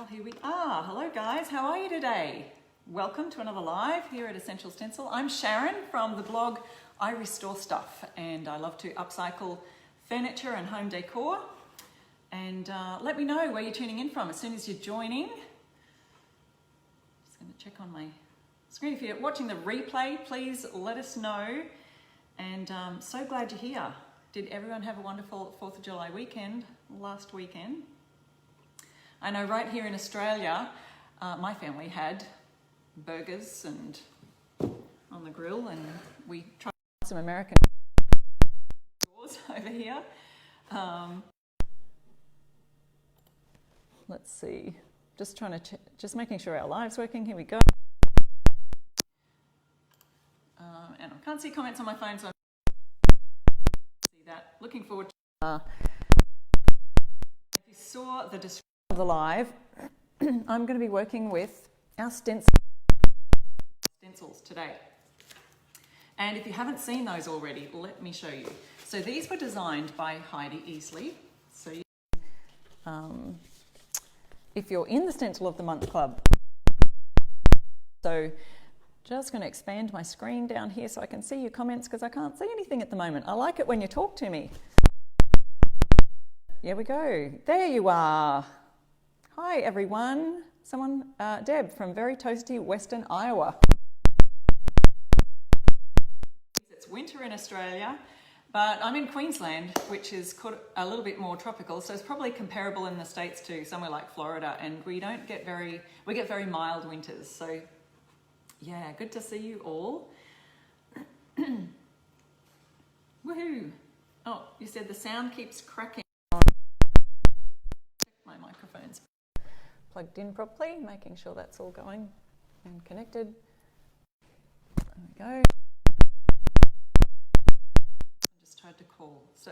Well, here we are. Hello guys, how are you today? Welcome to another live here at Essential Stencil. I'm Sharon from the blog I Restore Stuff, and I love to upcycle furniture and home decor. And let me know where you're tuning in from as soon as you're joining. Just going to check on my screen. If you're watching the replay, please let us know. And so glad you're here. Did everyone have a wonderful 4th of July weekend last weekend? I know right here in Australia, my family had burgers and on the grill, and we tried some American stores over here. Let's see, just trying to just making sure our live's working. Here we go. And I can't see comments on my phone, so I see that. Looking forward to. If you saw the description of the live, I'm going to be working with our stencils today. And if you haven't seen those already, let me show you. So these were designed by Heidi Easley. So you, if you're in the Stencil of the Month Club, so just going to expand my screen down here so I can see your comments, because I can't see anything at the moment. I like it when you talk to me. Here we go. There you are. Hi everyone. Someone, Deb from very toasty Western Iowa. It's winter in Australia, but I'm in Queensland, which is a little bit more tropical, so it's probably comparable in the States to somewhere like Florida, and we get very mild winters. So yeah, good to see you all. Woohoo! Oh, you said the sound keeps cracking. Check my microphone's plugged in properly, making sure that's all going and connected. There we go. I just tried to call, so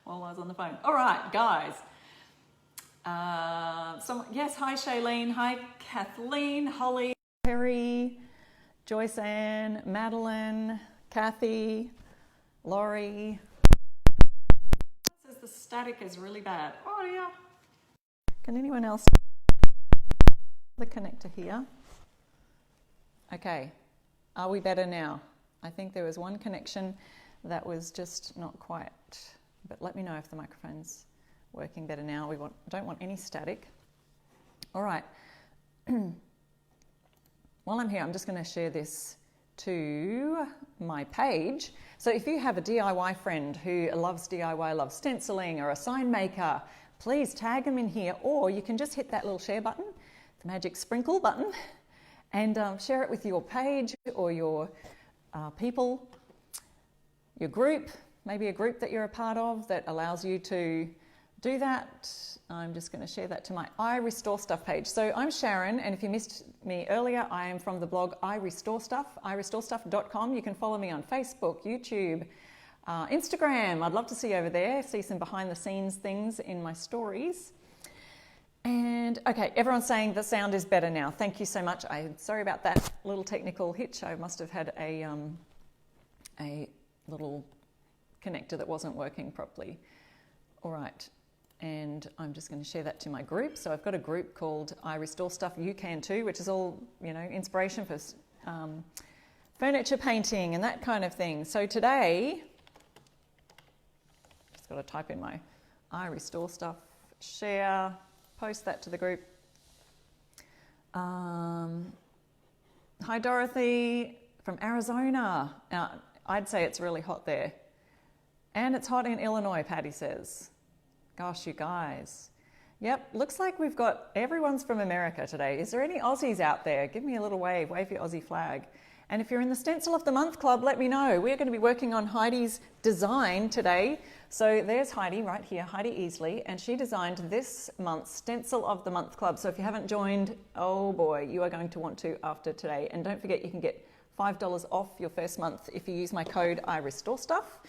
while I was on the phone. All right, guys. Yes, hi Shailene, hi Kathleen, Holly, Terry, Joyce Ann, Madeline, Kathy, Laurie. Says the static is really bad. Oh yeah. Can anyone else the connector here? Okay, are we better now? I think there was one connection that was just not quite, but let me know if the microphone's working better now. Don't want any static. All right. While I'm here, I'm just going to share this to my page. So if you have a DIY friend who loves DIY, loves stenciling, or a sign maker, please tag them in here, or you can just hit that little share button, the magic sprinkle button, and share it with your page or your people, your group, maybe a group that you're a part of that allows you to do that. I'm just going to share that to my I Restore Stuff page. So I'm Sharon, and if you missed me earlier, I am from the blog I Restore Stuff, irestorestuff.com. You can follow me on Facebook, YouTube, Instagram. I'd love to see you over there, see some behind the scenes things in my stories. And okay, everyone's saying the sound is better now. Thank you so much. I'm sorry about that little technical hitch. I must have had a little connector that wasn't working properly. All right. And I'm just going to share that to my group. So I've got a group called I Restore Stuff, You Can Too, which is all, inspiration for furniture painting and that kind of thing. So today, just got to type in my I Restore Stuff, share, post that to the group. Hi Dorothy from Arizona. Now, I'd say it's really hot there. And it's hot in Illinois, Patty says. Gosh, you guys. Yep, looks like we've got everyone's from America today. Is there any Aussies out there? Give me a little wave your Aussie flag. And if you're in the Stencil of the Month Club, let me know. We're going to be working on Heidi's design today. So there's Heidi right here, Heidi Easley, and she designed this month's Stencil of the Month Club. So if you haven't joined, oh boy, you are going to want to after today. And don't forget, you can get $5 off your first month if you use my code I Restore Stuff.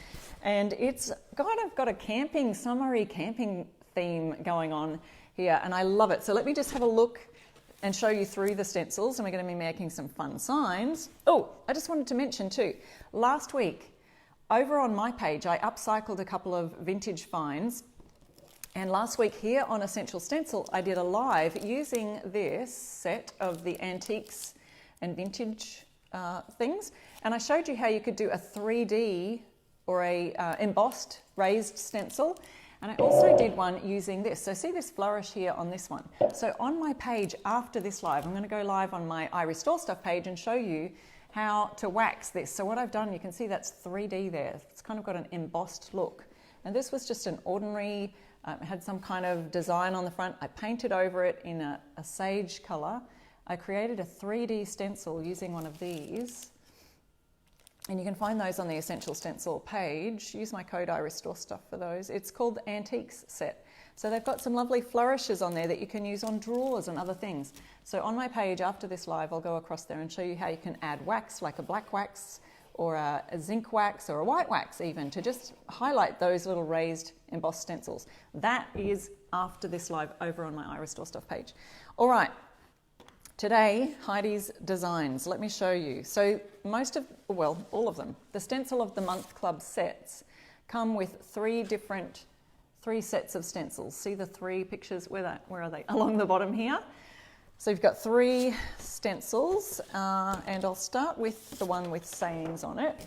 And it's kind of got a summery camping theme going on here, and I love it. So let me just have a look and show you through the stencils, and we're going to be making some fun signs. Oh, I just wanted to mention too, last week over on my page I upcycled a couple of vintage finds And last week here on Essential Stencil, I did a live using this set of the antiques and vintage things. And I showed you how you could do a 3D or a embossed raised stencil. And I also did one using this. So see this flourish here on this one. So on my page after this live, I'm going to go live on my I Restore Stuff page and show you how to wax this. So what I've done, you can see that's 3D there. It's kind of got an embossed look. And this was just an ordinary, it had some kind of design on the front. I painted over it in a sage color. I created a 3D stencil using one of these. And you can find those on the Essential Stencil page. Use my code I Restore Stuff for those. It's called the Antiques Set. So they've got some lovely flourishes on there that you can use on drawers and other things. So on my page after this live, I'll go across there and show you how you can add wax, like a black wax or a zinc wax or a white wax even, to just highlight those little raised embossed stencils. That is after this live over on my I Restore Stuff page. All right. Today, Heidi's designs. Let me show you. So all of them, the Stencil of the Month Club sets come with three sets of stencils. See the three pictures? Where are they? Along the bottom here. So you've got three stencils, and I'll start with the one with sayings on it.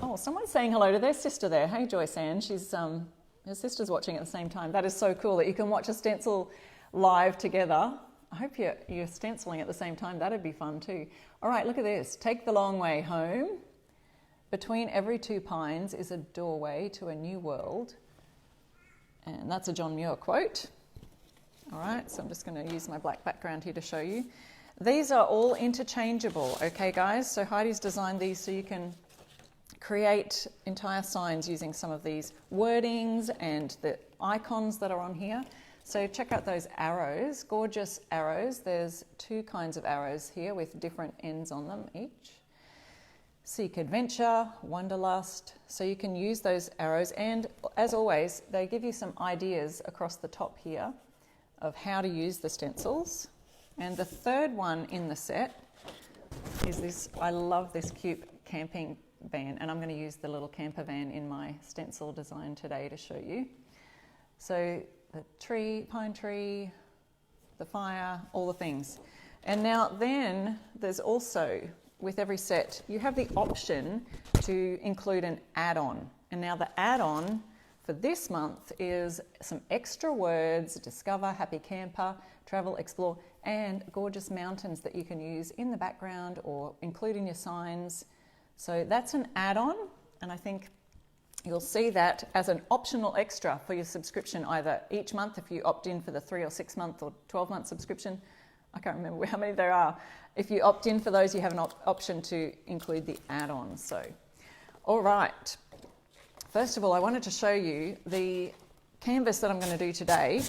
Oh, someone's saying hello to their sister there. Hey, Joyce Ann. She's her sister's watching at the same time. That is so cool that you can watch a stencil live together. I hope you're stenciling at the same time. That'd be fun too. All right, look at this. Take the long way home. Between every two pines is a doorway to a new world. And that's a John Muir quote. All right, so I'm just going to use my black background here to show you. These are all interchangeable, okay guys? So Heidi's designed these so you can create entire signs using some of these wordings and the icons that are on here. So check out those arrows, gorgeous arrows. There's two kinds of arrows here with different ends on them each. Seek adventure, wanderlust. So you can use those arrows, and as always, they give you some ideas across the top here of how to use the stencils. And the third one in the set is this. I love this cute camping van, and I'm going to use the little camper van in my stencil design today to show you. So the tree, pine tree, the fire, all the things. And now then there's also, with every set, you have the option to include an add-on. And now the add-on for this month is some extra words: discover, happy camper, travel, explore, and gorgeous mountains that you can use in the background or include in your signs. So that's an add-on, and I think you'll see that as an optional extra for your subscription, either each month if you opt in for the 3 or 6 month or 12-month subscription. I can't remember how many there are. If you opt in for those, you have an option to include the add-on. So, all right. First of all, I wanted to show you the canvas that I'm going to do today.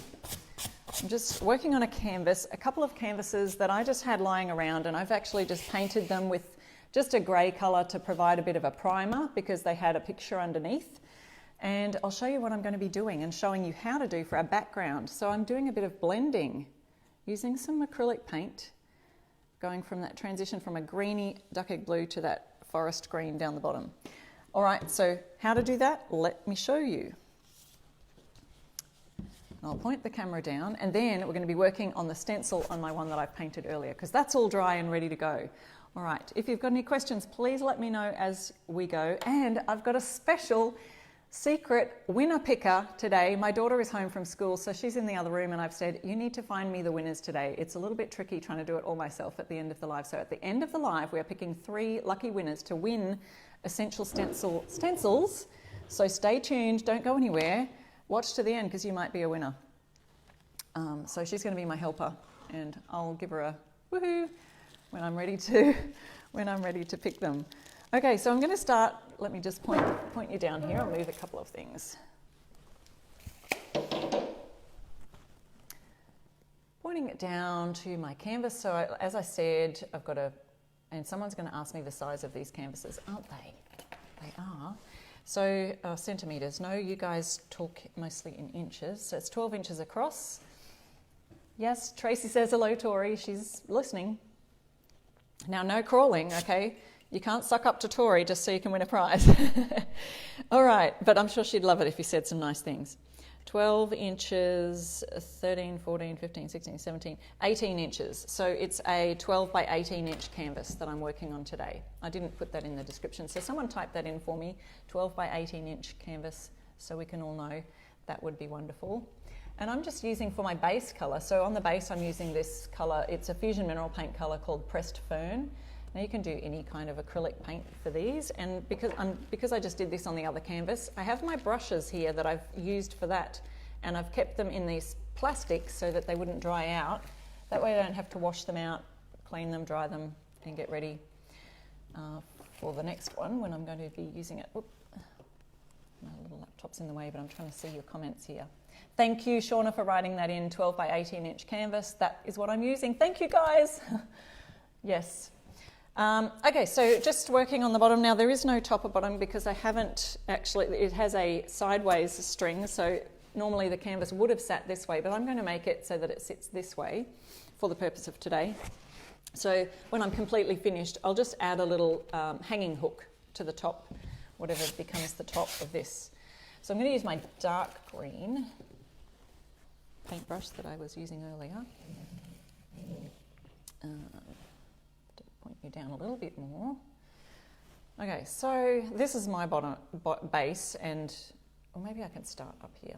I'm just working on a canvas, a couple of canvases that I just had lying around, and I've actually just painted them with just a grey colour to provide a bit of a primer because they had a picture underneath. And I'll show you what I'm going to be doing and showing you how to do for our background. So I'm doing a bit of blending using some acrylic paint, going from that transition from a greeny duck egg blue to that forest green down the bottom. All right, so how to do that? Let me show you. I'll point the camera down, and then we're going to be working on the stencil on my one that I've painted earlier, because that's all dry and ready to go. All right, if you've got any questions, please let me know as we go. And I've got a special secret winner picker today. My daughter is home from school, so she's in the other room, and I've said, you need to find me the winners today. It's a little bit tricky trying to do it all myself at the end of the live. So at the end of the live, we're picking 3 lucky winners to win Essential Stencils. So stay tuned, don't go anywhere. Watch to the end because you might be a winner. So she's going to be my helper, and I'll give her a woohoo when I'm ready to pick them. Okay, so I'm going to start. Let me just point you down here. I'll move a couple of things. Pointing it down to my canvas. So as I said, I've got and someone's going to ask me the size of these canvases, aren't they? They are. So centimetres. No, you guys talk mostly in inches. So it's 12 inches across. Yes, Tracy says hello, Tori. She's listening. Now, no crawling, okay? You can't suck up to Tori just so you can win a prize. All right, but I'm sure she'd love it if you said some nice things. 12 inches, 13, 14, 15, 16, 17, 18 inches. So it's a 12 by 18 inch canvas that I'm working on today. I didn't put that in the description, so someone type that in for me, 12 by 18 inch canvas, so we can all know. That would be wonderful. And I'm just using for my base colour, so on the base I'm using this colour, it's a fusion mineral paint colour called Pressed Fern. Now you can do any kind of acrylic paint for these, and because I just did this on the other canvas, I have my brushes here that I've used for that, and I've kept them in these plastics so that they wouldn't dry out. That way I don't have to wash them out, clean them, dry them, and get ready for the next one when I'm going to be using it. Oop. My little laptop's in the way, but I'm trying to see your comments here. Thank you, Shauna, for writing that in, 12 by 18 inch canvas. That is what I'm using. Thank you, guys. Yes. Okay, so just working on the bottom now. There is no top or bottom because I haven't actually, it has a sideways string, so normally the canvas would have sat this way, but I'm going to make it so that it sits this way for the purpose of today. So when I'm completely finished, I'll just add a little hanging hook to the top, whatever becomes the top of this. So I'm going to use my dark green paintbrush that I was using earlier. Point you down a little bit more. Okay, so this is my base, and or maybe I can start up here.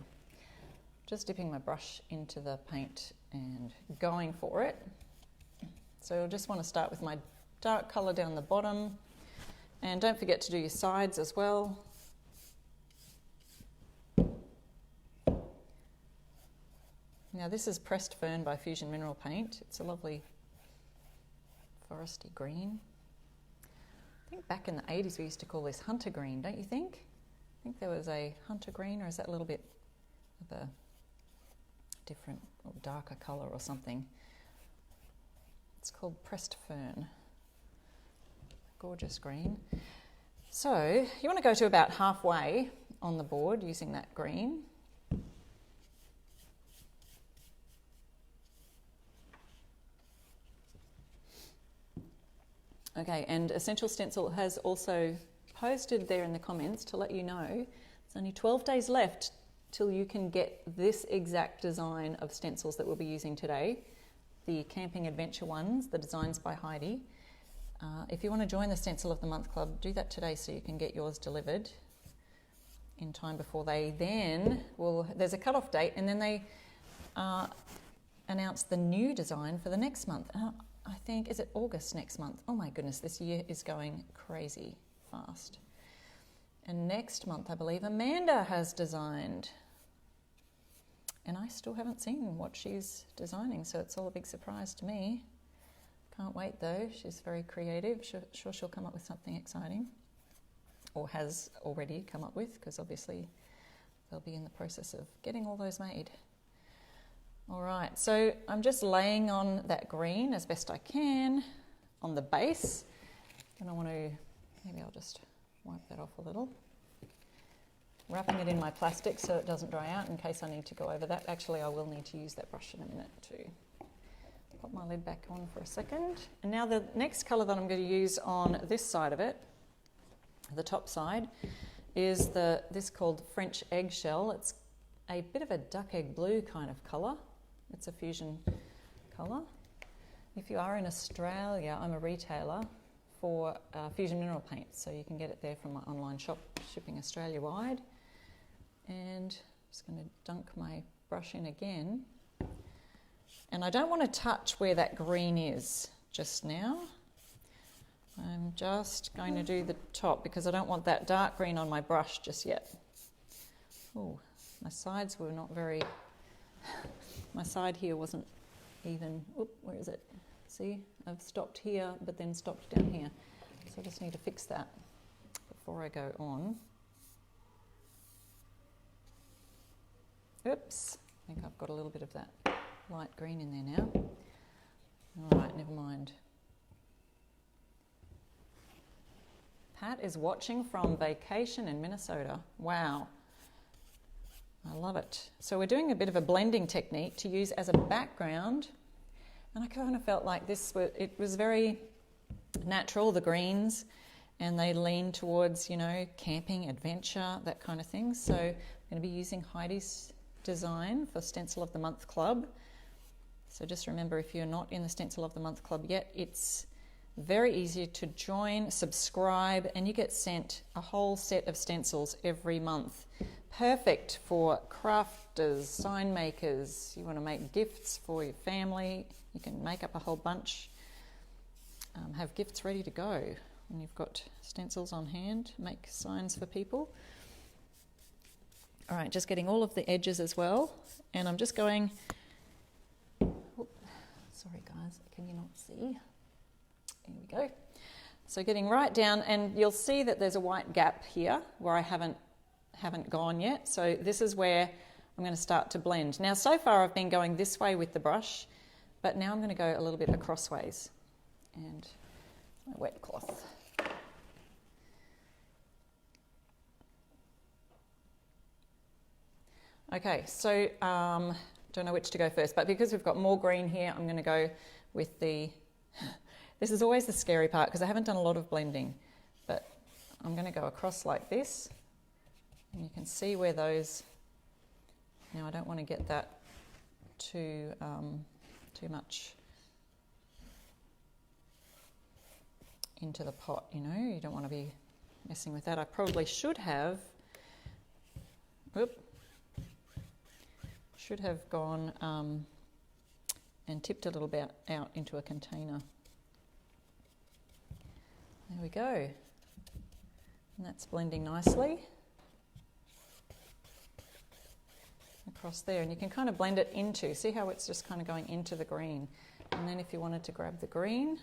Just dipping my brush into the paint and going for it. So I just want to start with my dark colour down the bottom, and don't forget to do your sides as well. Now this is Pressed Fern by Fusion Mineral Paint. It's a lovely foresty green. I think back in the 80s we used to call this hunter green, don't you think? I think there was a hunter green, or is that a little bit of a different or darker colour or something? It's called Pressed Fern. Gorgeous green. So you want to go to about halfway on the board using that green. Okay, and Essential Stencil has also posted there in the comments to let you know it's only 12 days left till you can get this exact design of stencils that we'll be using today, the Camping Adventure ones, the designs by Heidi. If you want to join the Stencil of the Month Club, do that today so you can get yours delivered in time before they then will, there's a cut-off date, and then they announce the new design for the next month. I think, is it August next month? Oh my goodness, this year is going crazy fast. And next month, I believe, Amanda has designed. And I still haven't seen what she's designing, so it's all a big surprise to me. Can't wait though, she's very creative. Sure she'll come up with something exciting. Or has already come up with, because obviously they'll be in the process of getting all those made. All right, so I'm just laying on that green as best I can on the base. And I want to, maybe I'll just wipe that off a little. Wrapping it in my plastic so it doesn't dry out in case I need to go over that. Actually, I will need to use that brush in a minute too. Pop my lid back on for a second. And now the next colour that I'm going to use on this side of it, the top side, is this called French Eggshell. It's a bit of a duck egg blue kind of colour. It's a fusion colour. If you are in Australia, I'm a retailer for Fusion Mineral Paint, so you can get it there from my online shop, shipping Australia-wide. And I'm just going to dunk my brush in again. And I don't want to touch where that green is just now. I'm just going to do the top because I don't want that dark green on my brush just yet. Oh, my sides were not very... My side here wasn't even... Oop, where is it? See, I've stopped here, but then stopped down here. So I just need to fix that before I go on. Oops, I think I've got a little bit of that light green in there now. All right, never mind. Pat is watching from vacation in Minnesota. Wow. I love it. So we're doing a bit of a blending technique to use as a background, and I kind of felt like it was very natural, the greens, and they lean towards, you know, camping, adventure, that kind of thing. So I'm going to be using Heidi's design for Stencil of the Month Club. So just remember, if you're not in the Stencil of the Month Club yet, it's very easy to join, subscribe, and you get sent a whole set of stencils every month. Perfect for crafters, sign makers. You want to make gifts for your family, you can make up a whole bunch. Have gifts ready to go when you've got stencils on hand. Make signs for people. All right, just getting all of the edges as well. And I'm just going... Sorry guys, can you not see? Here we go. So getting right down, and you'll see that there's a white gap here where I haven't gone yet. So this is where I'm going to start to blend. Now so far I've been going this way with the brush, but now I'm going to go a little bit across ways. And my wet cloth. Okay, so don't know which to go first, but because we've got more green here, I'm going to go with the... This is always the scary part because I haven't done a lot of blending, but I'm going to go across like this, and you can see where those... Now I don't want to get that too much into the pot, you know, you don't want to be messing with that. I probably should have gone and tipped a little bit out into a container. There we go. And that's blending nicely across there, and you can kind of blend it into, see how it's just kind of going into the green. And then if you wanted to grab the green,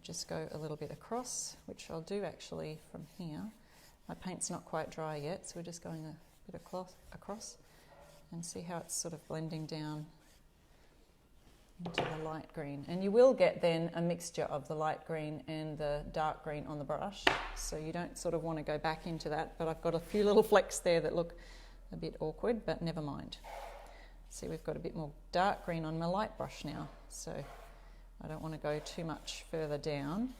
just go a little bit across, which I'll do actually from here. My paint's not quite dry yet, so we're just going a bit of across and see how it's sort of blending down into the light green. And you will get then a mixture of the light green and the dark green on the brush, so you don't sort of want to go back into that, but I've got a few little flecks there that look a bit awkward, but never mind. See, we've got a bit more dark green on my light brush now, so I don't want to go too much further down.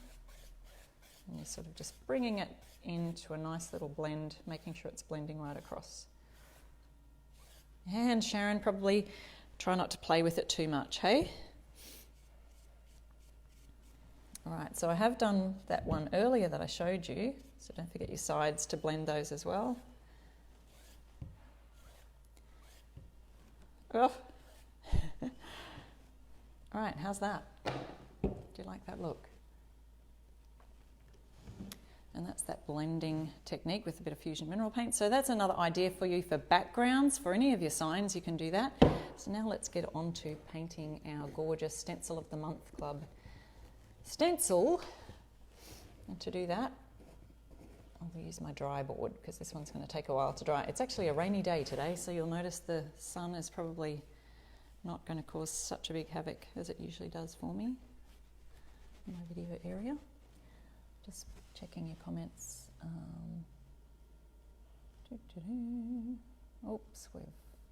And you're sort of just bringing it into a nice little blend, making sure it's blending right across. And Sharon, probably try not to play with it too much, hey? All right, so I have done that one earlier that I showed you, so don't forget your sides to blend those as well. Oh. All right, how's that? Do you like that look? And that's that blending technique with a bit of fusion mineral paint. So that's another idea for you for backgrounds. For any of your signs, you can do that. So now let's get on to painting our gorgeous Stencil of the Month Club stencil. And to do that, I'll use my dry board because this one's going to take a while to dry. It's actually a rainy day today, so you'll notice the sun is probably not going to cause such a big havoc as it usually does for me in my video area. Just checking your comments. Oops, we've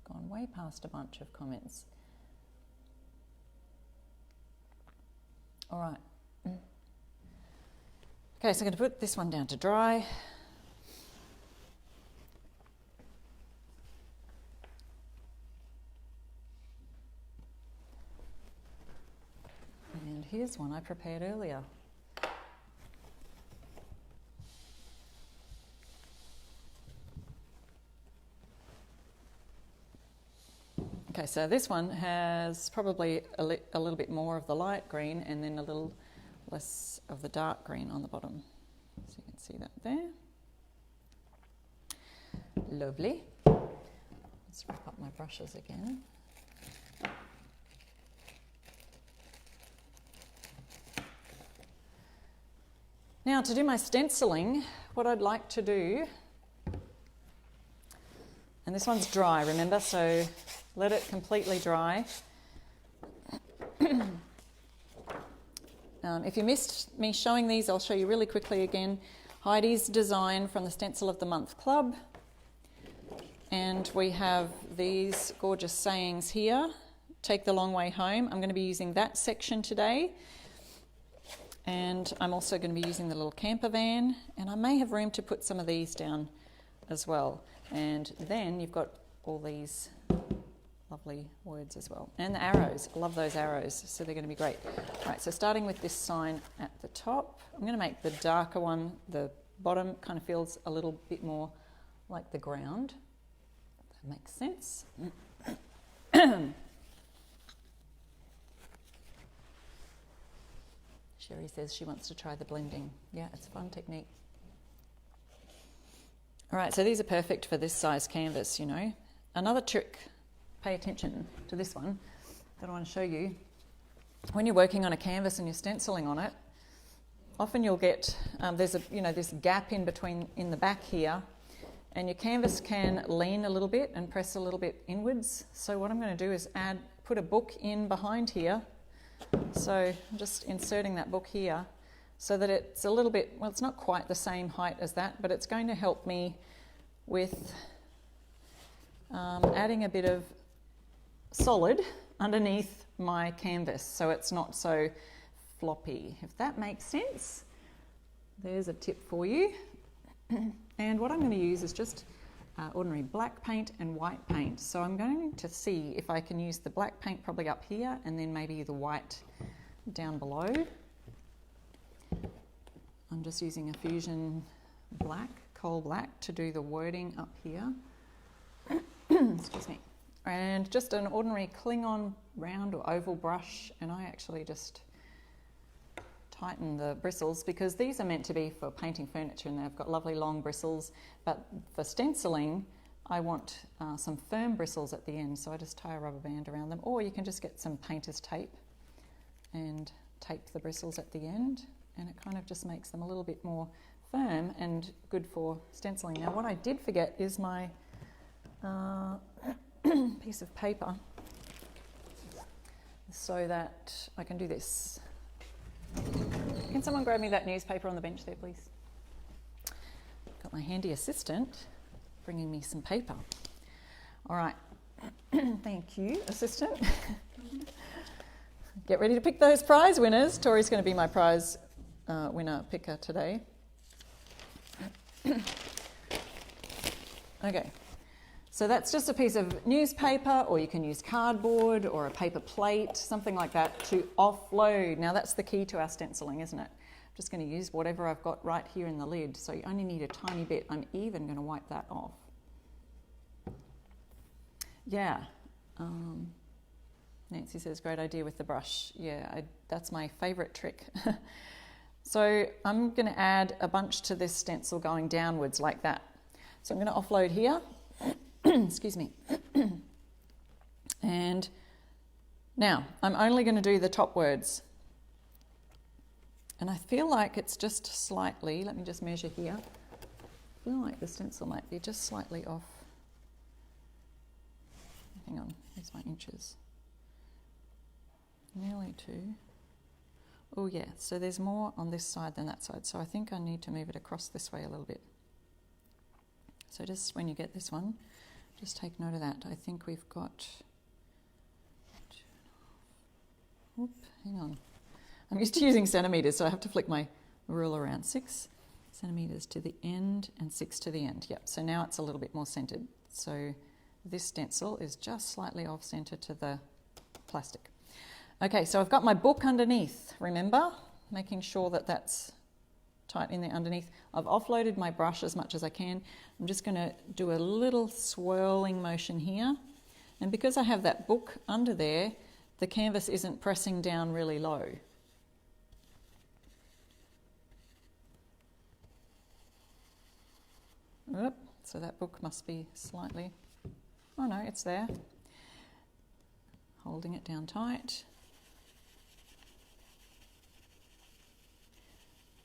gone way past a bunch of comments. All right. Okay, so I'm going to put this one down to dry. And here's one I prepared earlier. Okay, so this one has probably a little bit more of the light green and then a little less of the dark green on the bottom. So you can see that there. Lovely. Let's wrap up my brushes again. Now to do my stenciling, what I'd like to do, and this one's dry, remember, so let it completely dry. If you missed me showing these, I'll show you really quickly again. Heidi's design from the Stencil of the Month Club. And we have these gorgeous sayings here. Take the long way home. I'm going to be using that section today. And I'm also going to be using the little camper van, and I may have room to put some of these down as well. And then you've got all these lovely words as well. And the arrows, I love those arrows, so they're going to be great. Right, so starting with this sign at the top, I'm going to make the darker one, the bottom kind of feels a little bit more like the ground. That makes sense. Sherry says she wants to try the blending. Yeah, it's a fun technique. All right, so these are perfect for this size canvas, you know. Another trick, pay attention to this one that I want to show you. When you're working on a canvas and you're stenciling on it, often you'll get, there's this gap in between in the back here, and your canvas can lean a little bit and press a little bit inwards. So what I'm going to do is put a book in behind here. So I'm just inserting that book here so that it's a little bit, well, it's not quite the same height as that, but it's going to help me with adding a bit of solid underneath my canvas so it's not so floppy, if that makes sense. There's a tip for you. And what I'm going to use is just ordinary black paint and white paint. So I'm going to see if I can use the black paint probably up here and then maybe the white down below. I'm just using a fusion black, coal black, to do the wording up here. Excuse me. And just an ordinary Klingon round or oval brush, and I actually just tighten the bristles because these are meant to be for painting furniture and they've got lovely long bristles, but for stenciling I want some firm bristles at the end, so I just tie a rubber band around them, or you can just get some painter's tape and tape the bristles at the end, and it kind of just makes them a little bit more firm and good for stenciling. Now what I did forget is my piece of paper so that I can do this. Can someone grab me that newspaper on the bench there, please? Got my handy assistant bringing me some paper. All right. Thank you, assistant. Get ready to pick those prize winners. Tori's going to be my prize winner picker today. Okay. So that's just a piece of newspaper, or you can use cardboard or a paper plate, something like that, to offload. Now that's the key to our stenciling, isn't it? I'm just going to use whatever I've got right here in the lid, so you only need a tiny bit. I'm even going to wipe that off. Yeah. Nancy says, great idea with the brush. Yeah, that's my favourite trick. So I'm going to add a bunch to this stencil going downwards like that. So I'm going to offload here. Excuse me. And now I'm only going to do the top words. And I feel like it's just slightly, let me just measure here. I feel like the stencil might be just slightly off. Hang on, here's my inches. Nearly 2. Oh yeah, so there's more on this side than that side. So I think I need to move it across this way a little bit. So just when you get this one, just take note of that. I think we've got 2.5. Oop, hang on. I'm used to using centimetres, so I have to flick my rule around. 6 centimetres to the end and 6 to the end. Yep, so now it's a little bit more centred. So this stencil is just slightly off centre to the plastic. Okay, so I've got my book underneath, remember? Making sure that that's tight in there underneath. I've offloaded my brush as much as I can. I'm just going to do a little swirling motion here. And because I have that book under there, the canvas isn't pressing down really low. Oop, so that book must be slightly, oh no, it's there. Holding it down tight.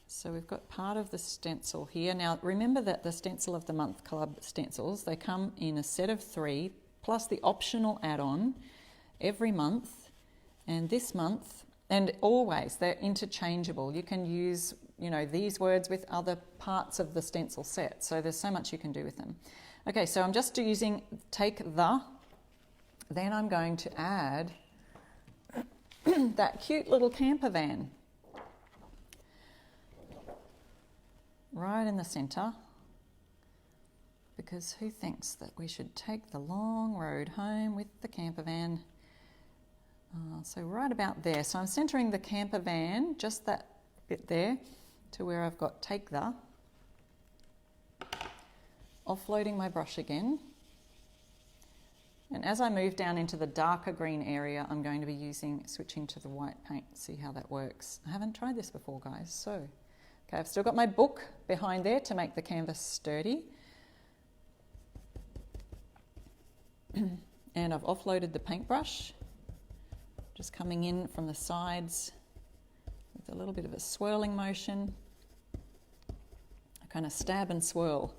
So we've got part of the stencil here. Now remember that the Stencil of the Month Club stencils, they come in a set of 3 plus the optional add-on every month, and this month, and always, they're interchangeable. You can use, you know, these words with other parts of the stencil set, so there's so much you can do with them. Okay, so I'm just using take the, then I'm going to add that cute little camper van. right in the centre, because who thinks that we should take the long road home with the camper van? So right about there. So I'm centering the camper van, just that bit there, to where I've got take the. Offloading my brush again. And as I move down into the darker green area, I'm going to be switching to the white paint. See how that works. I haven't tried this before, guys. So, okay, I've still got my book behind there to make the canvas sturdy. And I've offloaded the paintbrush. Just coming in from the sides with a little bit of a swirling motion. I kind of stab and swirl.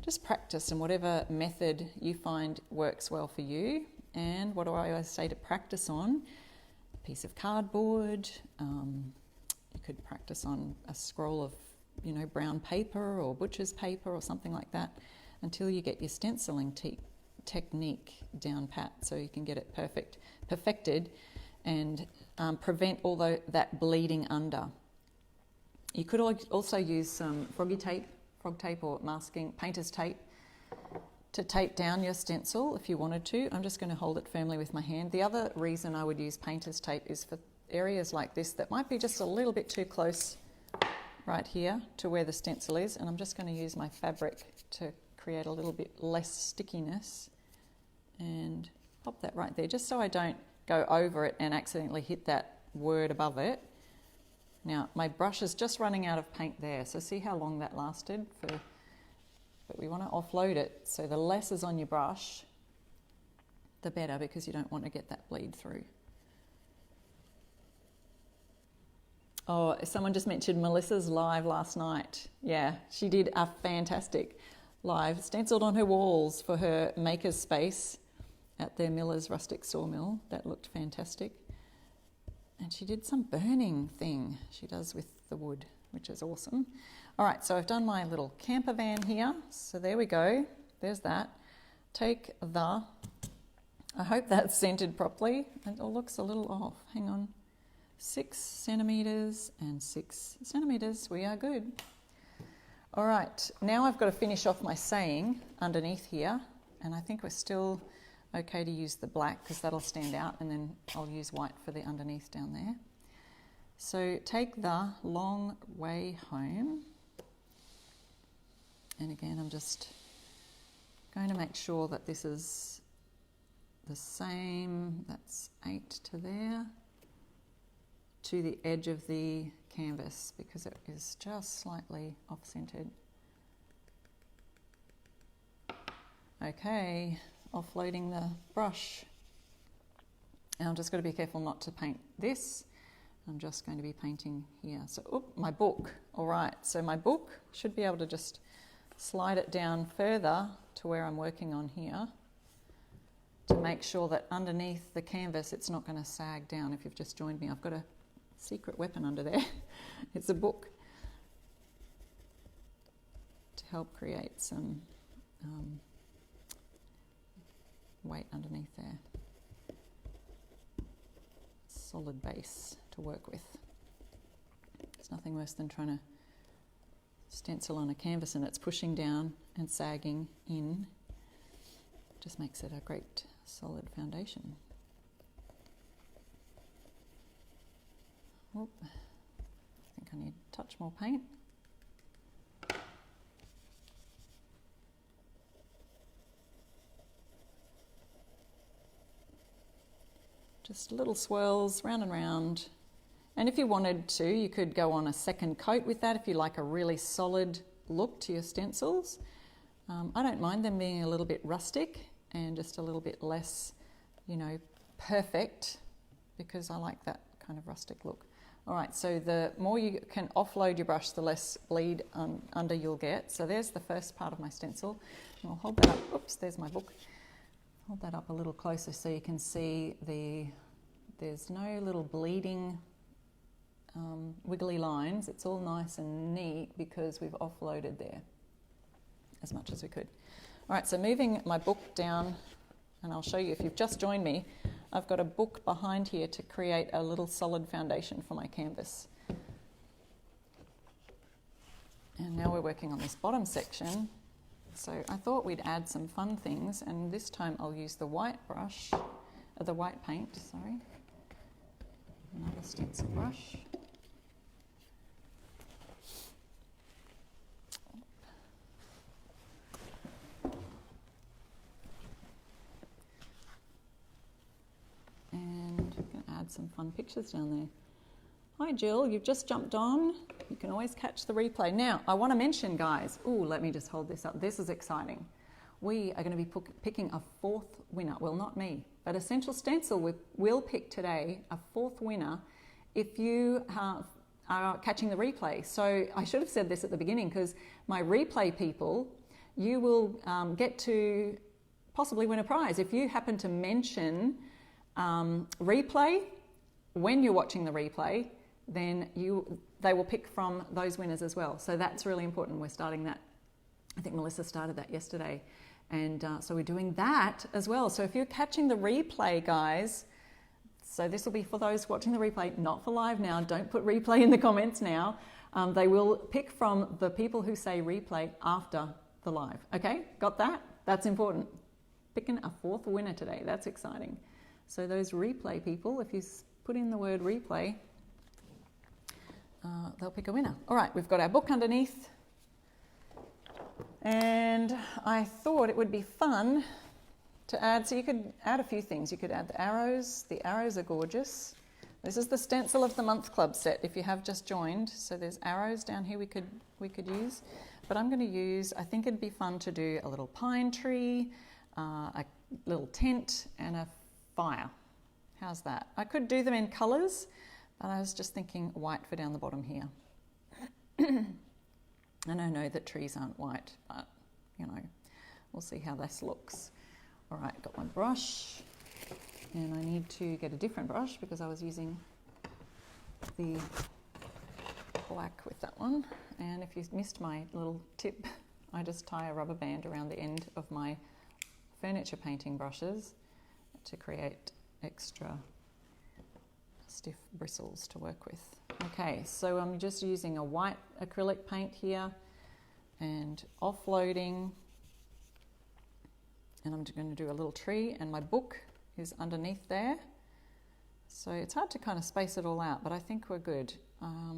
Just practice in whatever method you find works well for you. And what do I always say to practice on? A piece of cardboard. You could practice on a scroll of, brown paper or butcher's paper or something like that, until you get your stenciling technique down pat, so you can get it perfected, and prevent all that bleeding under. You could also use some frog tape or masking painter's tape to tape down your stencil if you wanted to. I'm just going to hold it firmly with my hand. The other reason I would use painter's tape is for areas like this that might be just a little bit too close right here to where the stencil is, and I'm just going to use my fabric to create a little bit less stickiness and pop that right there, just so I don't go over it and accidentally hit that word above it. Now my brush is just running out of paint there, so see how long that lasted? But we want to offload it, so the less is on your brush, the better, because you don't want to get that bleed through. Oh, someone just mentioned Melissa's live last night. Yeah, she did a fantastic live, stenciled on her walls for her maker's space at their Miller's Rustic Sawmill. That looked fantastic. And she did some burning thing she does with the wood, which is awesome. All right, so I've done my little camper van here. So there we go. There's that. Take the... I hope that's centered properly. It all looks a little off. Hang on. 6 centimetres and 6 centimetres. We are good. All right, now I've got to finish off my saying underneath here. And I think we're still okay to use the black because that'll stand out, and then I'll use white for the underneath down there. So take the long way home. And again, I'm just going to make sure that this is the same. That's 8 to there, to the edge of the canvas, because it is just slightly off-centered. Okay, offloading the brush. And I'm just going to be careful not to paint this. I'm just going to be painting here. So, my book. All right, so my book should be able to just slide it down further to where I'm working on here to make sure that underneath the canvas it's not going to sag down. If you've just joined me, I've got a secret weapon under there. It's a book to help create some weight underneath there. Solid base to work with. There's nothing worse than trying to stencil on a canvas and it's pushing down and sagging in. Just makes it a great solid foundation. Oop. I think I need a touch more paint. Just little swirls round and round. And if you wanted to, you could go on a second coat with that if you like a really solid look to your stencils. I don't mind them being a little bit rustic and just a little bit less, perfect, because I like that kind of rustic look. All right, so the more you can offload your brush, the less bleed under you'll get. So there's the first part of my stencil. And I'll hold that up. Oops, there's my book. Hold that up a little closer so you can see there's no little bleeding wiggly lines. It's all nice and neat because we've offloaded there as much as we could. All right, so moving my book down, and I'll show you if you've just joined me, I've got a book behind here to create a little solid foundation for my canvas. And now we're working on this bottom section. So I thought we'd add some fun things, and this time I'll use the white brush, the white paint, sorry. Another stencil brush. And I'm going to add some fun pictures down there. Hi Jill, you've just jumped on. You can always catch the replay. Now, I want to mention, guys, let me just hold this up. This is exciting. We are going to be picking a fourth winner. Well, not me, but Essential Stencil will pick today a fourth winner if you are catching the replay. So I should have said this at the beginning, because my replay people, you will get to possibly win a prize. If you happen to mention replay when you're watching the replay, then they will pick from those winners as well. So that's really important. We're starting that. I think Melissa started that yesterday. And so we're doing that as well. So if you're catching the replay, guys, so this will be for those watching the replay, not for live now. Don't put replay in the comments now. They will pick from the people who say replay after the live. Okay, got that? That's important. Picking a fourth winner today. That's exciting. So those replay people, if you put in the word replay, they'll pick a winner. All right, we've got our book underneath. And I thought it would be fun to add, so you could add a few things. You could add the arrows. The arrows are gorgeous. This is the Stencil of the Month Club set if you have just joined. So there's arrows down here we could use. But I'm going to use, I think it'd be fun to do a little pine tree, a little tent, and a fire. How's that? I could do them in colours, but I was just thinking white for down the bottom here. And I know that trees aren't white, but, you know, we'll see how this looks. All right, got my brush, and I need to get a different brush because I was using the black with that one. And if you missed my little tip, I just tie a rubber band around the end of my furniture painting brushes to create extra stiff bristles to work with. Okay, so I'm just using a white acrylic paint here and offloading, and I'm going to do a little tree, and my book is underneath there. So it's hard to kind of space it all out, but I think we're good. I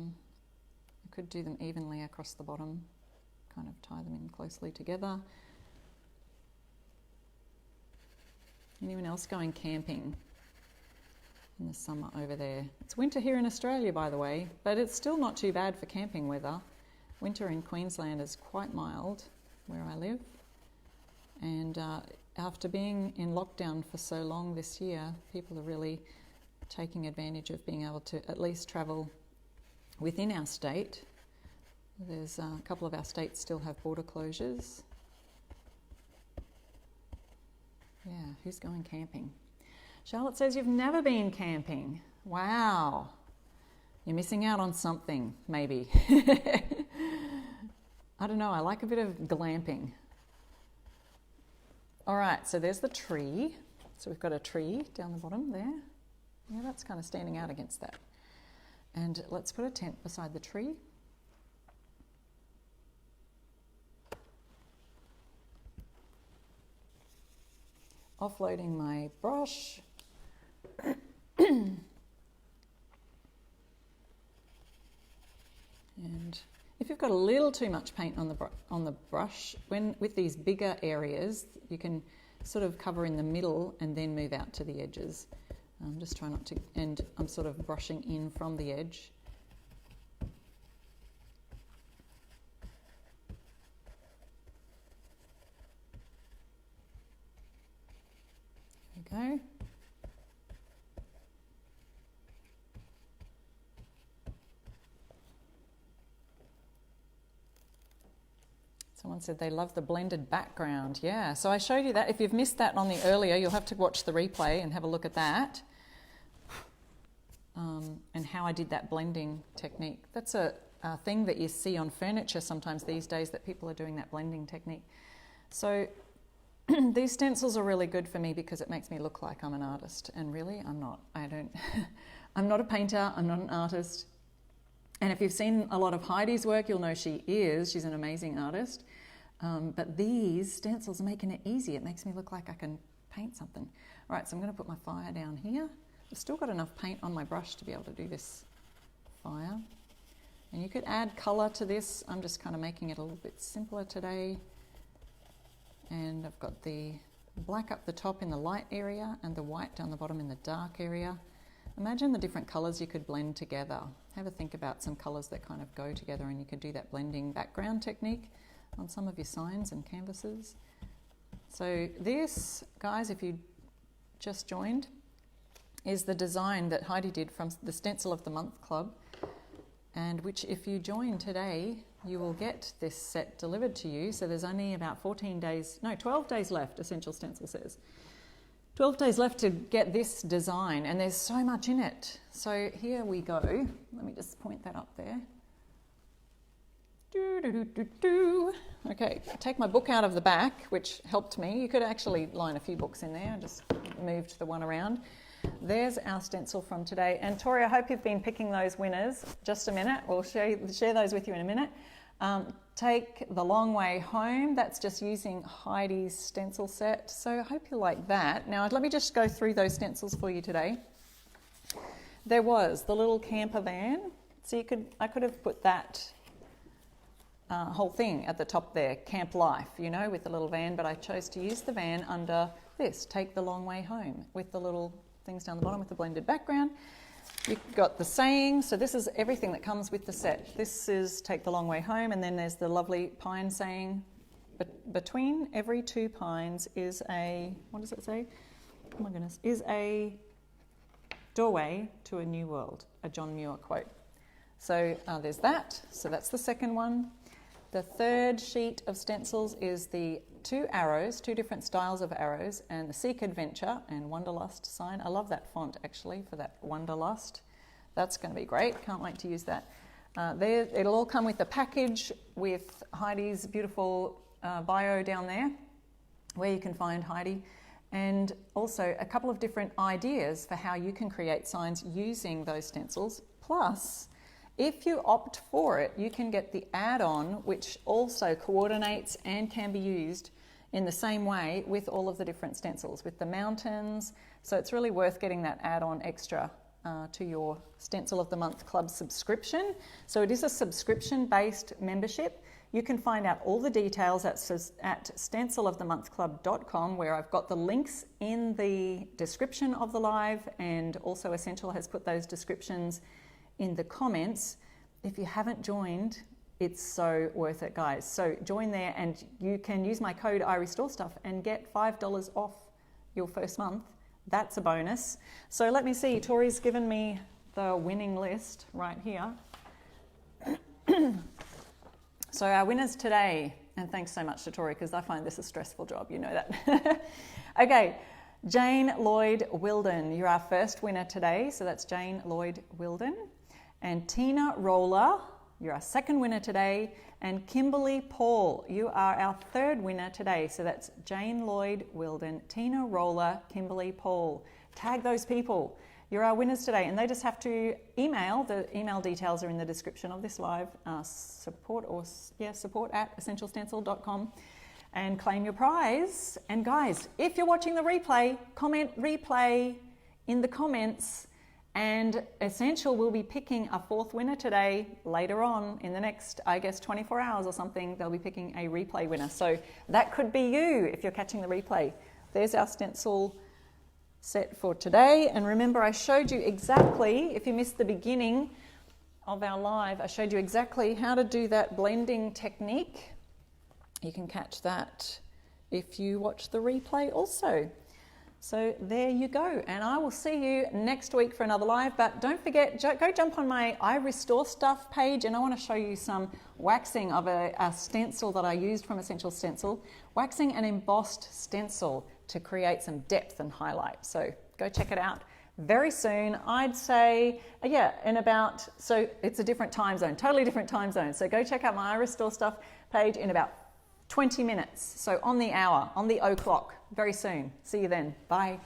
could do them evenly across the bottom, kind of tie them in closely together. Anyone else going camping in the summer over there? It's winter here in Australia, by the way, but it's still not too bad for camping weather. Winter in Queensland is quite mild where I live, and after being in lockdown for so long this year, people are really taking advantage of being able to at least travel within our state. There's a couple of our states still have border closures. Yeah, who's going camping? Charlotte says you've never been camping. Wow. You're missing out on something, maybe. I don't know, I like a bit of glamping. All right, so there's the tree. So we've got a tree down the bottom there. Yeah, that's kind of standing out against that. And let's put a tent beside the tree. Offloading my brush. And if you've got a little too much paint on the brush, with these bigger areas, you can sort of cover in the middle and then move out to the edges. Just try not to, and I'm sort of brushing in from the edge. There we go. Someone said they love the blended background. Yeah, so I showed you that. If you've missed that on the earlier, you'll have to watch the replay and have a look at that. And how I did that blending technique. That's a thing that you see on furniture sometimes these days, that people are doing that blending technique. So these stencils are really good for me because it makes me look like I'm an artist. And really, I'm not. I'm not a painter. I'm not an artist. And if you've seen a lot of Heidi's work, you'll know she's an amazing artist. But these stencils are making it easy. It makes me look like I can paint something. All right, so I'm going to put my fire down here. I've still got enough paint on my brush to be able to do this fire. And you could add colour to this. I'm just kind of making it a little bit simpler today. And I've got the black up the top in the light area and the white down the bottom in the dark area. Imagine the different colours you could blend together. Have a think about some colours that kind of go together, and you could do that blending background technique on some of your signs and canvases. So this, guys, if you just joined, is the design that Heidi did from the Stencil of the Month Club, and which if you join today, you will get this set delivered to you. So there's only about 12 days left, Essential Stencil says. 12 days left to get this design, and there's so much in it. So here we go. Let me just point that up there. Okay, take my book out of the back, which helped me. You could actually line a few books in there. I just moved the one around. There's our stencil from today. And Tori, I hope you've been picking those winners. Just a minute. We'll share those with you in a minute. Take the Long Way Home. That's just using Heidi's stencil set. So I hope you like that. Now, let me just go through those stencils for you today. There was the little camper van. So I could have put that whole thing at the top there, Camp Life, with the little van, but I chose to use the van under this, Take the Long Way Home, with the little things down the bottom with the blended background. You've got the saying, so this is everything that comes with the set. This is Take the Long Way Home, and then there's the lovely pine saying, between every two pines is a, what does it say? Oh my goodness, is a doorway to a new world, a John Muir quote. So there's that, so that's the second one. The third sheet of stencils is the two arrows, two different styles of arrows, and the Seek Adventure and Wanderlust sign. I love that font actually for that Wanderlust. That's going to be great. Can't wait to use that. It'll all come with the package with Heidi's beautiful bio down there, where you can find Heidi, and also a couple of different ideas for how you can create signs using those stencils. Plus, if you opt for it, you can get the add-on, which also coordinates and can be used in the same way with all of the different stencils, with the mountains. So it's really worth getting that add-on extra to your Stencil of the Month Club subscription. So it is a subscription-based membership. You can find out all the details at stencilofthemonthclub.com, where I've got the links in the description of the live, and also Essential has put those descriptions in the comments. If you haven't joined, it's so worth it, guys. So join there, and you can use my code iRestoreStuff and get $5 off your first month. That's a bonus. So let me see, Tori's given me the winning list right here. So our winners today, and thanks so much to Tori, because I find this a stressful job, you know that. Okay, Jane Lloyd Wilden, you're our first winner today. So that's Jane Lloyd Wilden. And Tina Roller, you're our second winner today. And Kimberly Paul, you are our third winner today. So that's Jane Lloyd Wilden, Tina Roller, Kimberly Paul. Tag those people. You're our winners today, and they just have to email. The email details are in the description of this live. Support at essentialstencil.com, and claim your prize. And guys, if you're watching the replay, comment replay in the comments, and Essential will be picking a fourth winner today. Later on in the next, 24 hours or something, they'll be picking a replay winner. So that could be you if you're catching the replay. There's our stencil set for today. And remember, I showed you exactly, if you missed the beginning of our live, I showed you exactly how to do that blending technique. You can catch that if you watch the replay also. So there you go, and I will see you next week for another live. But don't forget, go jump on my iRestoreStuff page, and I want to show you some waxing of a stencil that I used from Essential Stencil, waxing an embossed stencil to create some depth and highlight. So go check it out very soon. I'd say, so it's a different time zone, totally different time zone. So go check out my iRestoreStuff page in about 20 minutes. So on the hour, on the o'clock, very soon. See you then. Bye.